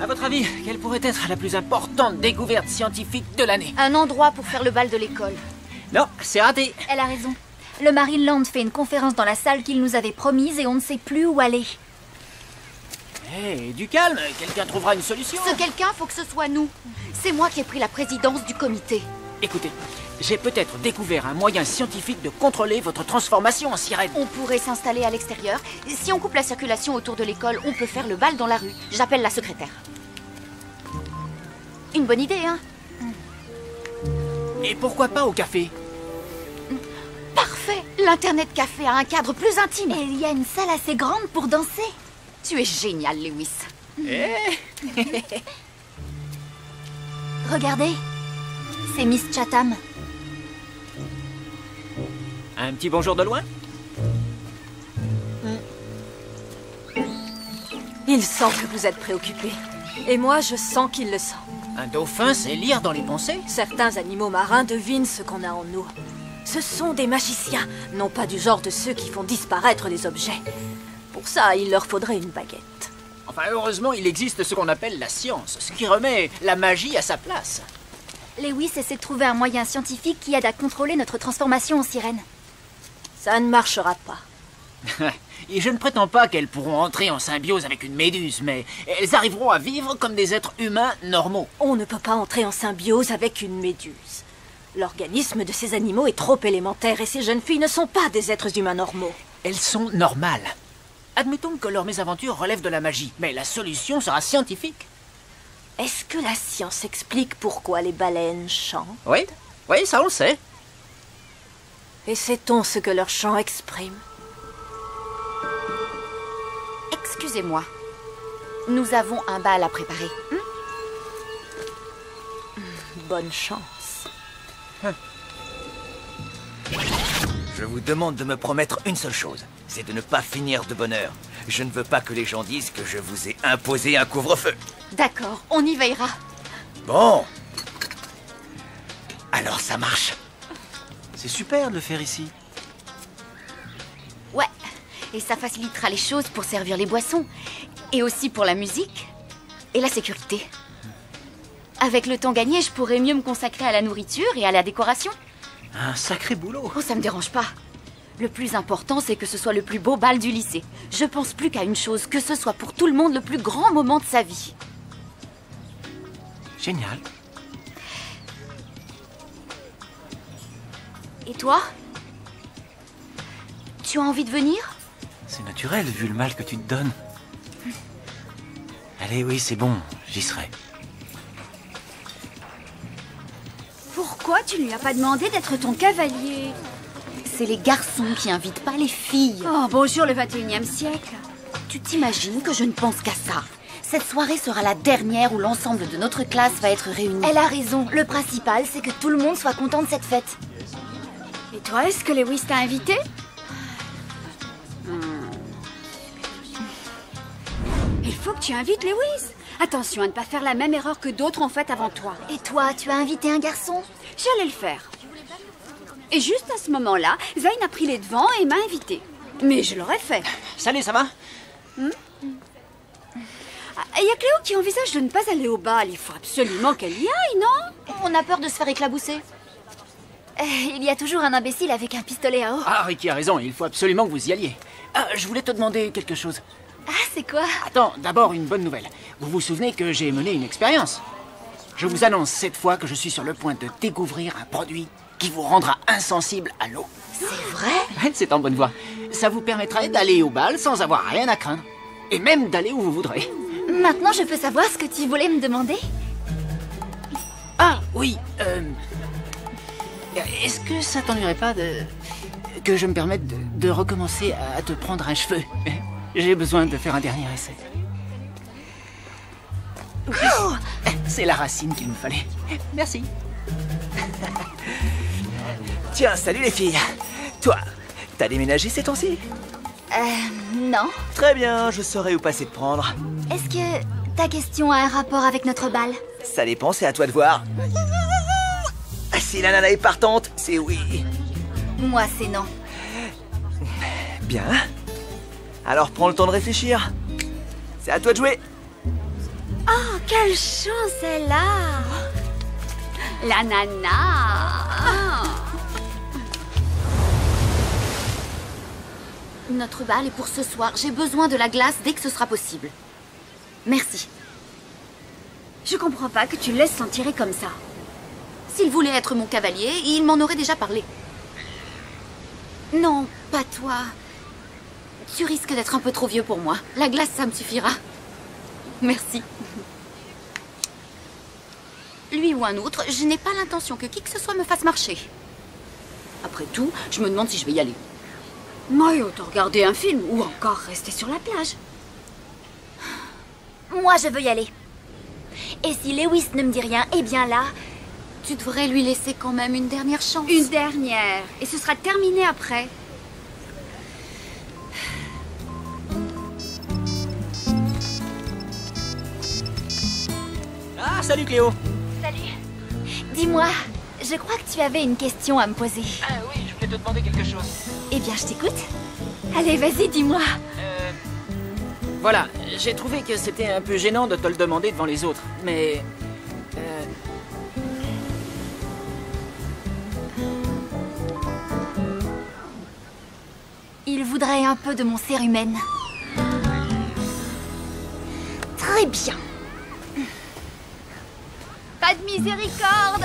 À votre avis, quelle pourrait être la plus importante découverte scientifique de l'année? Un endroit pour faire le bal de l'école. Non, c'est raté. Elle a raison. Le Marineland fait une conférence dans la salle qu'il nous avait promise et on ne sait plus où aller. Hé, du calme, quelqu'un trouvera une solution. Ce quelqu'un, faut que ce soit nous. C'est moi qui ai pris la présidence du comité. Écoutez, j'ai peut-être découvert un moyen scientifique de contrôler votre transformation en sirène. On pourrait s'installer à l'extérieur. Si on coupe la circulation autour de l'école, on peut faire le bal dans la rue. J'appelle la secrétaire. Une bonne idée, hein? Et pourquoi pas au café? Parfait! L'Internet Café a un cadre plus intime. Et il y a une salle assez grande pour danser. Tu es génial, Lewis. Regardez, c'est Miss Chatham. Un petit bonjour de loin? Il sent que vous êtes préoccupé. Et moi, je sens qu'il le sent. Un dauphin sait lire dans les pensées? Certains animaux marins devinent ce qu'on a en nous. Ce sont des magiciens, non pas du genre de ceux qui font disparaître des objets. Pour ça, il leur faudrait une baguette. Enfin, heureusement, il existe ce qu'on appelle la science, ce qui remet la magie à sa place. Lewis essaie de trouver un moyen scientifique qui aide à contrôler notre transformation en sirène. Ça ne marchera pas. Et je ne prétends pas qu'elles pourront entrer en symbiose avec une méduse, mais elles arriveront à vivre comme des êtres humains normaux. On ne peut pas entrer en symbiose avec une méduse. L'organisme de ces animaux est trop élémentaire et ces jeunes filles ne sont pas des êtres humains normaux. Elles sont normales. Admettons que leur mésaventure relève de la magie, mais la solution sera scientifique. Est-ce que la science explique pourquoi les baleines chantent? Oui, ça on le sait. Et sait-on ce que leur chant exprime? Excusez-moi. Nous avons un bal à préparer. Bonne chance. Je vous demande de me promettre une seule chose, c'est de ne pas finir de bonne heure. Je ne veux pas que les gens disent que je vous ai imposé un couvre-feu. D'accord, on y veillera. Bon. Alors ça marche. C'est super de le faire ici. Ouais, et ça facilitera les choses pour servir les boissons. Et aussi pour la musique et la sécurité. Avec le temps gagné, je pourrais mieux me consacrer à la nourriture et à la décoration. Un sacré boulot. Oh, ça me dérange pas. Le plus important, c'est que ce soit le plus beau bal du lycée. Je pense plus qu'à une chose, que ce soit pour tout le monde le plus grand moment de sa vie. Génial. Et toi? Tu as envie de venir? C'est naturel, vu le mal que tu te donnes. Allez, oui, c'est bon, j'y serai. Pourquoi tu lui as pas demandé d'être ton cavalier? C'est les garçons qui invitent pas les filles. Oh, bonjour le 21e siècle. Tu t'imagines que je ne pense qu'à ça? Cette soirée sera la dernière où l'ensemble de notre classe va être réuni. Elle a raison. Le principal, c'est que tout le monde soit content de cette fête. Et toi, est-ce que Lewis t'a invité? Il faut que tu invites Lewis. Attention à ne pas faire la même erreur que d'autres ont faite avant toi. Et toi, tu as invité un garçon? J'allais le faire. Et juste à ce moment-là, Zayn a pris les devants et m'a invité. Mais je l'aurais fait. Salut, ça va? Il y a Cléo qui envisage de ne pas aller au bal. Il faut absolument qu'elle y aille, non? On a peur de se faire éclabousser. Il y a toujours un imbécile avec un pistolet à eau. Ah, Ricky a raison, il faut absolument que vous y alliez. Ah, je voulais te demander quelque chose. Ah, c'est quoi? Attends, d'abord une bonne nouvelle. Vous vous souvenez que j'ai mené une expérience? Je vous annonce cette fois que je suis sur le point de découvrir un produit qui vous rendra insensible à l'eau. C'est vrai? C'est en bonne voie. Ça vous permettrait d'aller au bal sans avoir rien à craindre. Et même d'aller où vous voudrez. Maintenant, je peux savoir ce que tu voulais me demander? Ah, oui, est-ce que ça t'ennuierait pas que je me permette de recommencer à te prendre un cheveu? J'ai besoin de faire un dernier essai. Oh, c'est la racine qu'il me fallait. Merci. Tiens, salut les filles. Toi, t'as déménagé ces temps-ci? Non. Très bien, je saurai où passer te prendre. Est-ce que ta question a un rapport avec notre bal? Ça dépend, c'est à toi de voir. Si la nana est partante, c'est oui. Moi, c'est non. Bien. Alors prends le temps de réfléchir. C'est à toi de jouer. Oh, quelle chance elle a! La nana! Notre bal est pour ce soir. J'ai besoin de la glace dès que ce sera possible. Merci. Je comprends pas que tu le laisses s'en tirer comme ça. S'il voulait être mon cavalier, il m'en aurait déjà parlé. Non, pas toi. Tu risques d'être un peu trop vieux pour moi. La glace, ça me suffira. Merci. Lui ou un autre, je n'ai pas l'intention que qui que ce soit me fasse marcher. Après tout, je me demande si je vais y aller. Moi, autant regarder un film ou encore rester sur la plage. Moi, je veux y aller. Et si Lewis ne me dit rien, eh bien là... Tu devrais lui laisser quand même une dernière chance. Une dernière. Et ce sera terminé après. Ah, salut Cléo. Salut. Dis-moi, je crois que tu avais une question à me poser. Ah oui, je voulais te demander quelque chose. Eh bien, je t'écoute. Allez, vas-y, dis-moi. Voilà, j'ai trouvé que c'était un peu gênant de te le demander devant les autres, mais... Il voudrait un peu de mon cérumen. Très bien. Pas de miséricorde!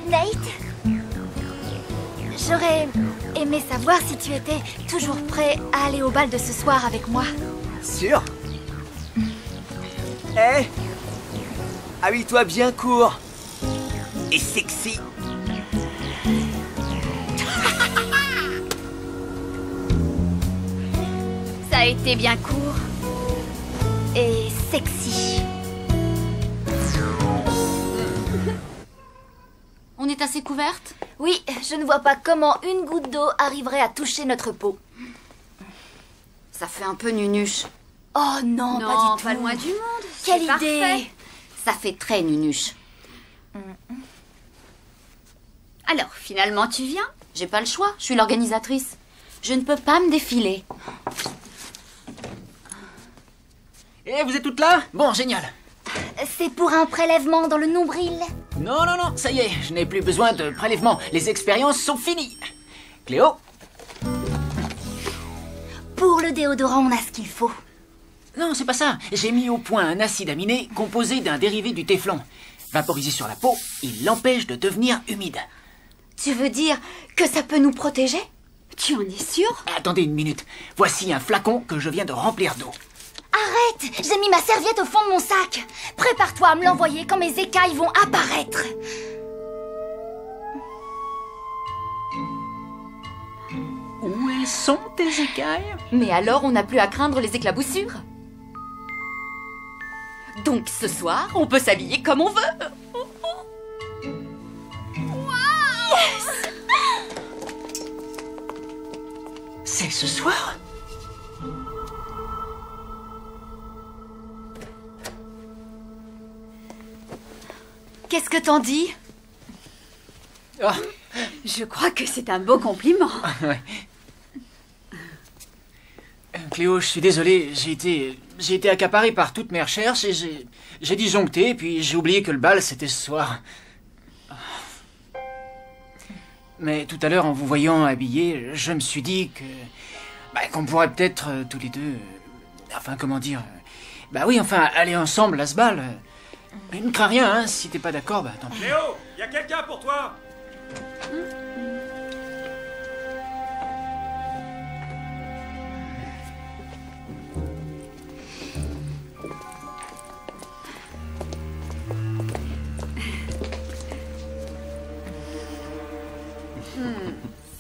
Nate, j'aurais aimé savoir si tu étais toujours prêt à aller au bal de ce soir avec moi. Sûr? Eh? Habille-toi bien court. Et sexy. Ça a été bien court. Et sexy. On est assez couverte? Oui, je ne vois pas comment une goutte d'eau arriverait à toucher notre peau. Ça fait un peu nunuche. Oh non, pas du tout. Pas loin du monde. Quelle C'est idée. parfait. Ça fait très nunuche. Alors, finalement, tu viens? J'ai pas le choix, je suis l'organisatrice. Je ne peux pas me défiler. Eh, vous êtes toutes là? Bon, génial. C'est pour un prélèvement dans le nombril. Non, non, non, ça y est, je n'ai plus besoin de prélèvement. Les expériences sont finies. Cléo? Pour le déodorant, on a ce qu'il faut. Non, c'est pas ça. J'ai mis au point un acide aminé composé d'un dérivé du téflon. Vaporisé sur la peau, il l'empêche de devenir humide. Tu veux dire que ça peut nous protéger? Tu en es sûr? Attendez une minute. Voici un flacon que je viens de remplir d'eau. Arrête! J'ai mis ma serviette au fond de mon sac. Prépare-toi à me l'envoyer quand mes écailles vont apparaître. Où elles sont, tes écailles? Mais alors on n'a plus à craindre les éclaboussures. Donc ce soir, on peut s'habiller comme on veut. C'est ce soir? Qu'est-ce que t'en dis? Oh, Je crois que c'est un beau compliment. ouais. Cléo, je suis désolé, j'ai été accaparé par toutes mes recherches et j'ai disjoncté, puis j'ai oublié que le bal c'était ce soir. Mais tout à l'heure, en vous voyant habillé, je me suis dit que... qu'on pourrait peut-être tous les deux... enfin, comment dire... aller ensemble à ce bal. Ne crains rien, hein, si t'es pas d'accord, tant pis. Léo, y a quelqu'un pour toi?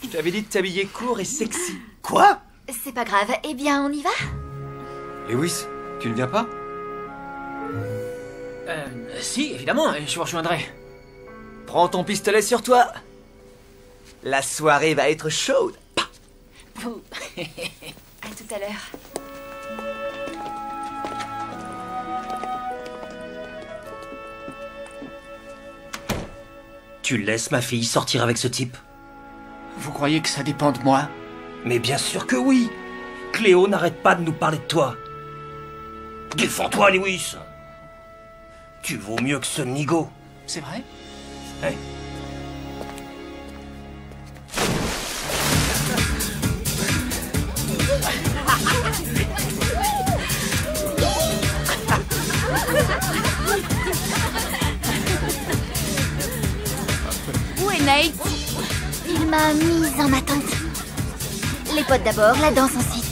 Je t'avais dit de t'habiller court et sexy. Quoi? C'est pas grave. Eh bien, on y va? Lewis, tu ne viens pas? Si, évidemment, je vous rejoindrai. Prends ton pistolet sur toi. La soirée va être chaude. À tout à l'heure. Tu laisses ma fille sortir avec ce type? Vous croyez que ça dépend de moi? Mais bien sûr que oui! Cléo n'arrête pas de nous parler de toi. Défends-toi, Lewis. Tu vaux mieux que ce nigo. C'est vrai? Ouais. Où est Nate? Il m'a mise en attente. Les potes d'abord, la danse ensuite.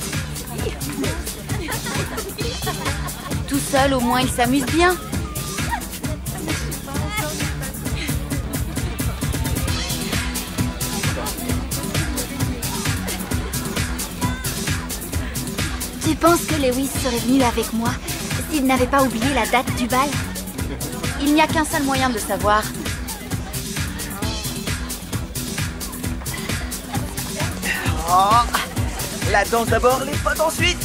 Tout seul, au moins, il s'amuse bien. Tu penses que Lewis serait venu avec moi s'il n'avait pas oublié la date du bal? Il n'y a qu'un seul moyen de le savoir. Oh, la danse d'abord, les potes ensuite.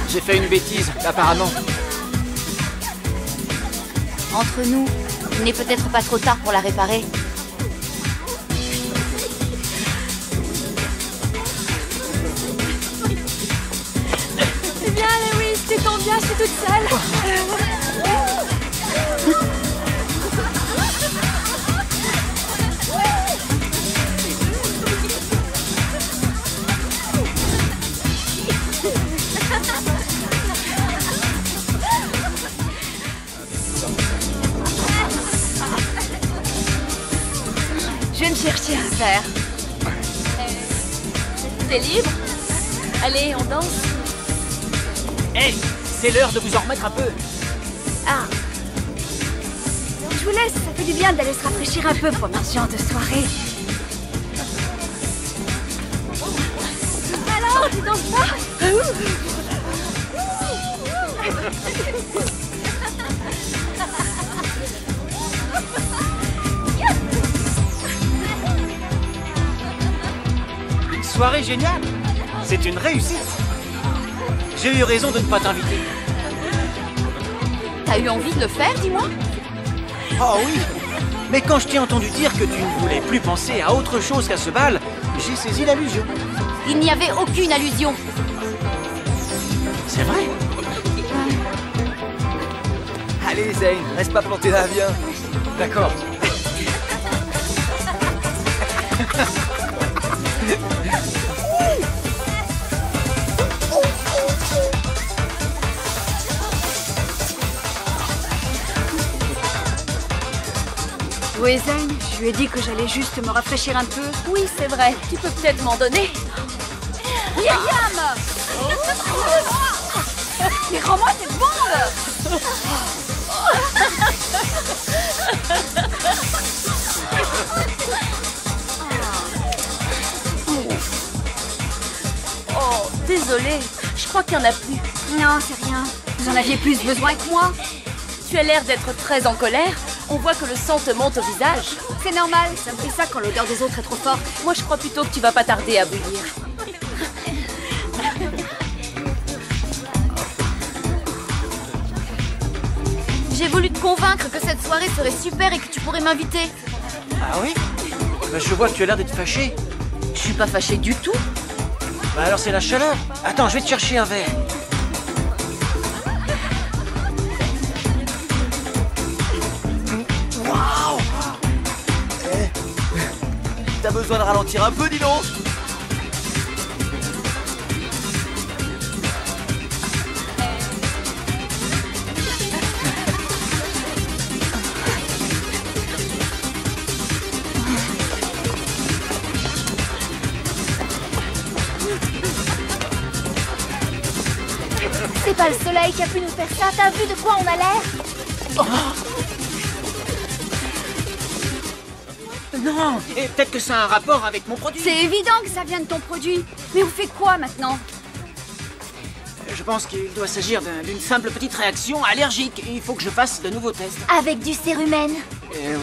J'ai fait une bêtise, apparemment. Entre nous, il n'est peut-être pas trop tard pour la réparer. Eh bien, Lewis, tu tombes bien, je suis toute seule. Je viens de chercher un verre. T'es libre? Allez, on danse. Hey, c'est l'heure de vous en remettre un peu. Ah. Je vous laisse, ça fait du bien d'aller se rafraîchir un peu pendant ce genre de soirée. Alors, tu danses pas? Une soirée géniale. C'est une réussite. J'ai eu raison de ne pas t'inviter. T'as eu envie de le faire, dis-moi? Oh oui. Mais quand je t'ai entendu dire que tu ne voulais plus penser à autre chose qu'à ce bal, j'ai saisi l'allusion. Il n'y avait aucune allusion. C'est vrai? Allez, Zane, reste pas planté là, viens. D'accord. Oui, Zane, je lui ai dit que j'allais juste me rafraîchir un peu. Oui, c'est vrai. Tu peux peut-être m'en donner. Myriam! Mais rends-moi cette bombe! Oh, désolée. Je crois qu'il n'y en a plus. Non, c'est rien. Vous en aviez plus besoin que moi. Tu as l'air d'être très en colère. On voit que le sang te monte au visage. C'est normal, ça me fait ça quand l'odeur des autres est trop forte. Moi, je crois plutôt que tu vas pas tarder à bouillir. J'ai voulu te convaincre que cette soirée serait super et que tu pourrais m'inviter. Ah oui? Bah, je vois que tu as l'air d'être fâché. Je suis pas fâchée du tout. Bah alors c'est la chaleur. Attends, je vais te chercher un verre. Waouh! T'as besoin de ralentir un peu, dis donc. C'est pas le soleil qui a pu nous faire ça. T'as vu de quoi on a l'air? Non, et peut-être que ça a un rapport avec mon produit. C'est évident que ça vient de ton produit. Mais on fait quoi maintenant? Je pense qu'il doit s'agir d'une simple petite réaction allergique. Il faut que je fasse de nouveaux tests. Avec du cérumen.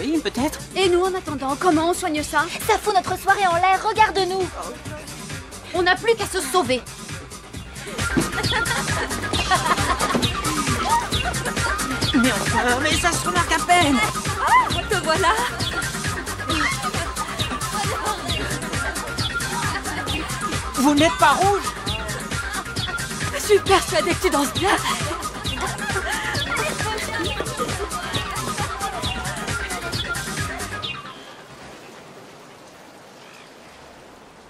Oui, peut-être. Et nous, en attendant, comment on soigne ça? Ça fout notre soirée en l'air. Regarde-nous. On n'a plus qu'à se sauver. Mais Mais enfin, mais ça se remarque à peine. Ah, te voilà. Vous n'êtes pas rouge. Je suis persuadée que tu danses bien.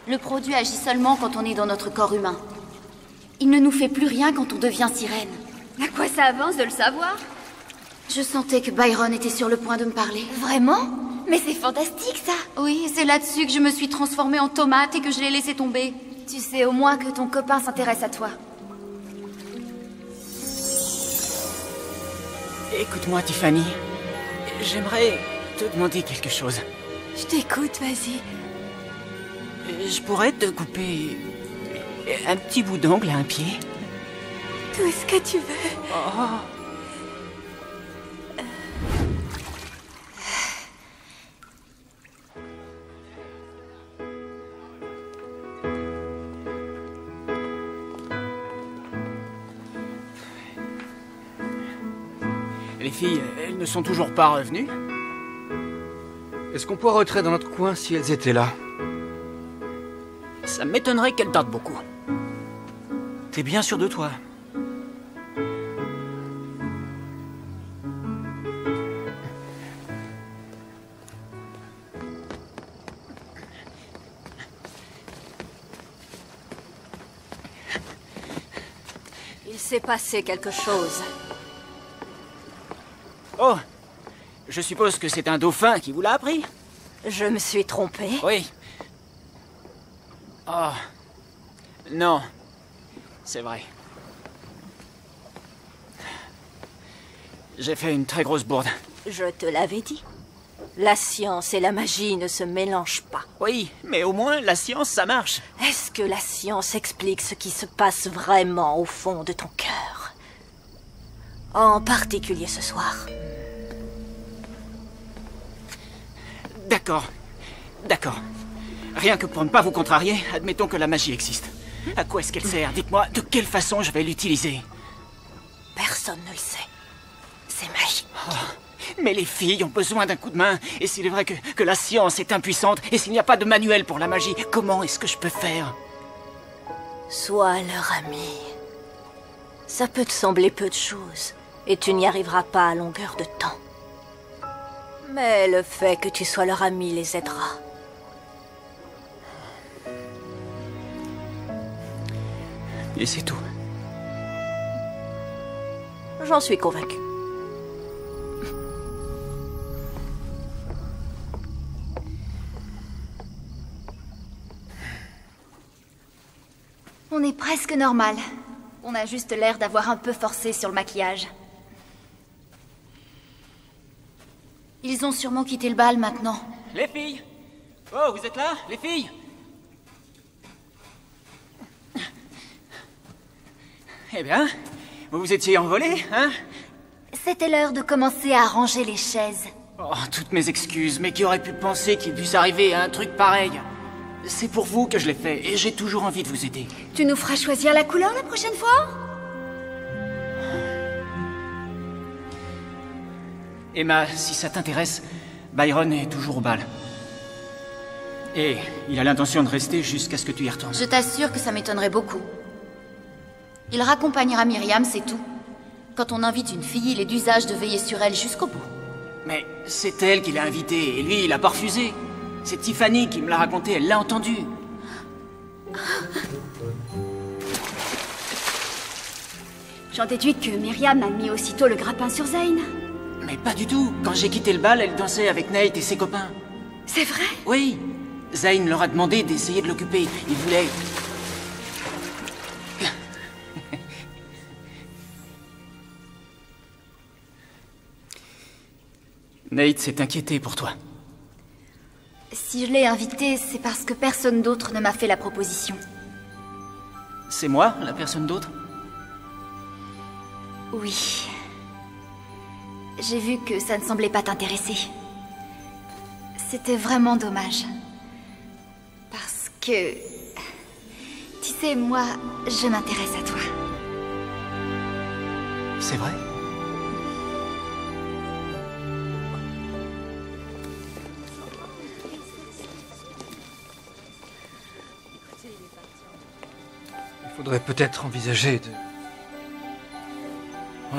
Le produit agit seulement quand on est dans notre corps humain. Il ne nous fait plus rien quand on devient sirène. À quoi ça avance de le savoir? Je sentais que Byron était sur le point de me parler. Vraiment? Mais c'est fantastique, ça! Oui, c'est là-dessus que je me suis transformée en tomate et que je l'ai laissé tomber. Tu sais au moins que ton copain s'intéresse à toi. Écoute-moi, Tiffany. J'aimerais te demander quelque chose. Je t'écoute, vas-y. Je pourrais te couper un petit bout d'ongle à un pied? Tout ce que tu veux. Oh. Les filles, elles ne sont toujours pas revenues? Est-ce qu'on pourrait rentrer dans notre coin si elles étaient là? Ça m'étonnerait qu'elles tardent beaucoup. T'es bien sûr de toi? Il s'est passé quelque chose. Oh! Je suppose que c'est un dauphin qui vous l'a appris? Je me suis trompée. Oui. Oh. Non. C'est vrai. J'ai fait une très grosse bourde. Je te l'avais dit. La science et la magie ne se mélangent pas. Oui, mais au moins, la science, ça marche. Est-ce que la science explique ce qui se passe vraiment au fond de ton cœur? En particulier ce soir. D'accord. D'accord. Rien que pour ne pas vous contrarier, admettons que la magie existe. À quoi est-ce qu'elle sert? Dites-moi, de quelle façon je vais l'utiliser? Personne ne le sait. C'est magique. Oh, mais les filles ont besoin d'un coup de main. Et s'il est vrai que la science est impuissante, et s'il n'y a pas de manuel pour la magie, comment est-ce que je peux faire? Sois leur ami. Ça peut te sembler peu de choses, et tu n'y arriveras pas à longueur de temps. Mais le fait que tu sois leur ami les aidera. Et c'est tout. J'en suis convaincue. On est presque normal. On a juste l'air d'avoir un peu forcé sur le maquillage. Ils ont sûrement quitté le bal maintenant. Les filles! Oh, vous êtes là, les filles? Eh bien, vous vous étiez envolées, hein? C'était l'heure de commencer à ranger les chaises. Oh, toutes mes excuses, mais qui aurait pu penser qu'il puisse arriver à un truc pareil? C'est pour vous que je l'ai fait, et j'ai toujours envie de vous aider. Tu nous feras choisir la couleur la prochaine fois? Emma, si ça t'intéresse, Byron est toujours au bal. Et il a l'intention de rester jusqu'à ce que tu y retournes. Je t'assure que ça m'étonnerait beaucoup. Il raccompagnera Myriam, c'est tout. Quand on invite une fille, il est d'usage de veiller sur elle jusqu'au bout. Mais c'est elle qui l'a invité, et lui, il a pas refusé. C'est Tiffany qui me l'a raconté, elle l'a entendu. J'en déduis que Myriam a mis aussitôt le grappin sur Zane. Mais pas du tout. Quand j'ai quitté le bal, elle dansait avec Nate et ses copains. C'est vrai? Oui. Zane leur a demandé d'essayer de l'occuper. Il voulait... Nate s'est inquiété pour toi. Si je l'ai invité, c'est parce que personne d'autre ne m'a fait la proposition. C'est moi, la personne d'autre? Oui. J'ai vu que ça ne semblait pas t'intéresser. C'était vraiment dommage. Parce que... Tu sais, moi, je m'intéresse à toi. C'est vrai? Faudrait peut-être envisager de...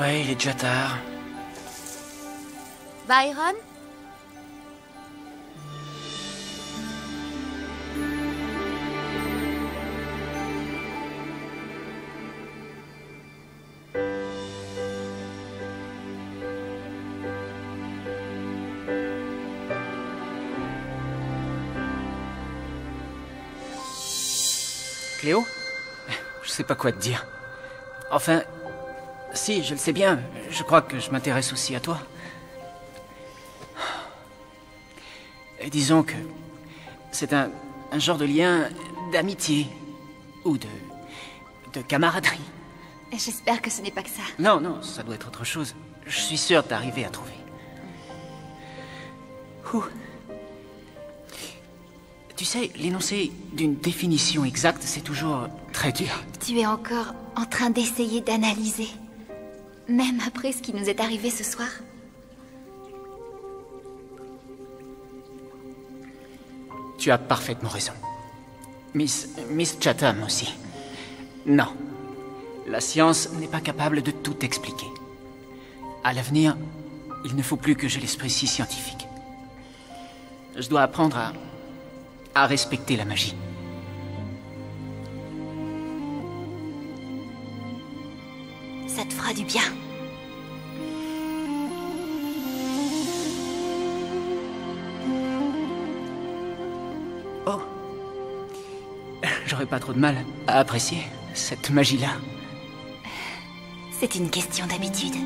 Ouais, il est déjà tard. Byron? Cléo? Je sais pas quoi te dire. Enfin, si, je le sais bien. Je crois que je m'intéresse aussi à toi. Et disons que c'est un genre de lien d'amitié ou de camaraderie. J'espère que ce n'est pas que ça. Non, non, ça doit être autre chose. Je suis sûr d'arriver à trouver. Ouh. Tu sais, l'énoncé d'une définition exacte, c'est toujours très dur. Tu es encore en train d'essayer d'analyser. Même après ce qui nous est arrivé ce soir. Tu as parfaitement raison. Miss Chatham aussi. Non. La science n'est pas capable de tout expliquer. À l'avenir, il ne faut plus que j'ai l'esprit si scientifique. Je dois apprendre à respecter la magie. Ça te fera du bien. Oh. J'aurais pas trop de mal à apprécier cette magie-là. C'est une question d'habitude.